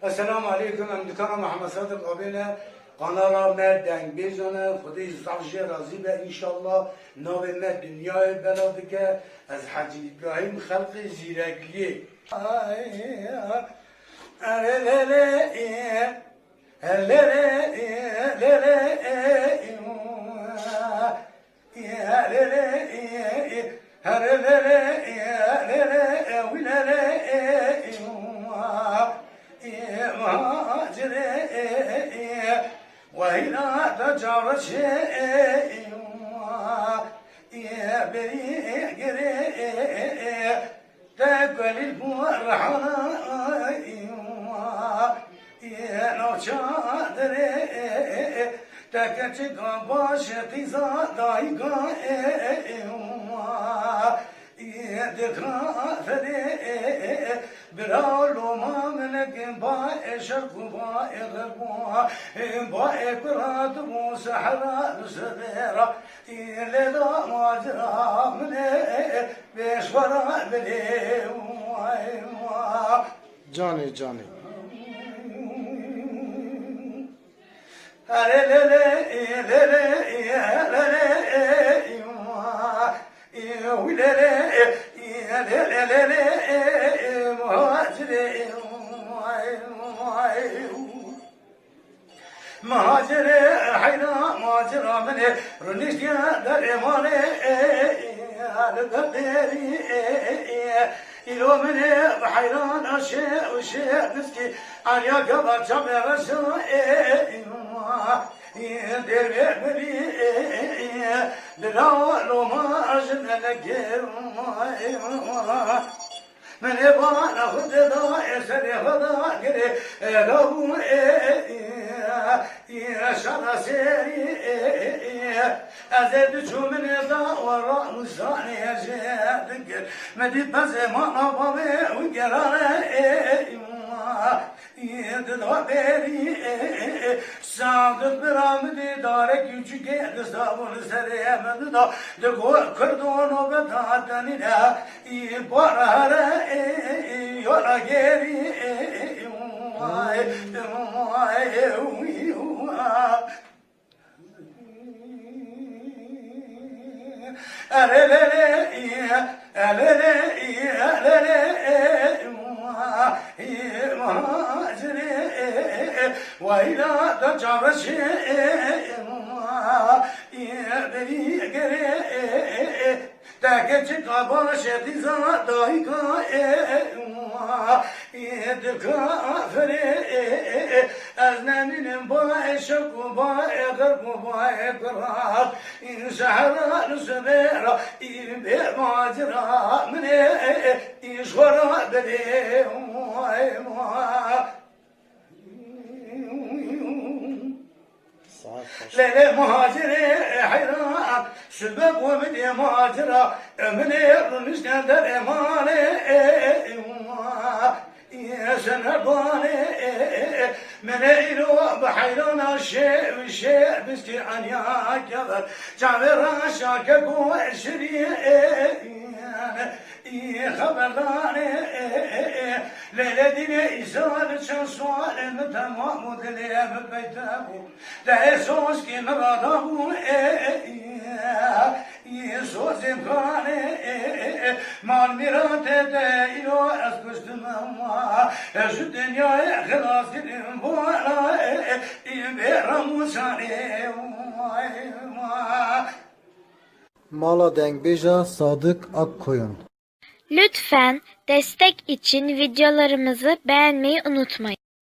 Esselamu Aleyküm. Emdikana Muhammed Sadık abine kanala merden bezane Kudüs zavşi razı ve inşallah navime dünyaya beladike az Hacı İbrahim halkı zirekli. وهنا تجار شيء بريقري تاكل الفرحانة لو شادري تاكتك باشتي زادايقا ذكرى براولو ما منك باء شرق باء غرب باء كرات وسحرة سديرة لذا ماجرى من بيشورا بلي Cani. مهاجر حينا مهاجر من رنيش يا در امانه القدري إلو من بحيران الشيء والشيء مسكي أن يقبل جمع رسول دير بيبلي لو ما أجن لكير من يبغى ناخذ ضايع سري خذا قري لو يا شر سيري أزيد شو من يضا وراء مصاني أزيد مدي بس ما نبغي وقراري يدلابيري صادق برامدي دارك يجي دستاون سريم دا دغو كردون وبتاتني لا يبرهر يورا غيري وإلى تجار شيء بريقري تاكتك باشتي زادايقا دكافري أزنانين باي شق باي غرب باي قرار إن شهر سبيرا بماجرا من إشورا بلي ليلة مهاجري حيران سبب ومدي مهاجرة من يرمش ندر إماني يا سنباني من إلو بحيران الشيء والشيء بستي عن يا كبر جابر شاكك وعشرين خبرداني ليلة ديني إسرائيل شنصوال المتمام ودليم بيتابو دايسوس كي مرادابو يسوس إمكاني مال ميرات دايلو أسكست ماما شو الدنيا خلاص الإنبوانا إبراموساني Mala Dengbeja Sadık Akkoyun. Lütfen destek için videolarımızı beğenmeyi unutmayın.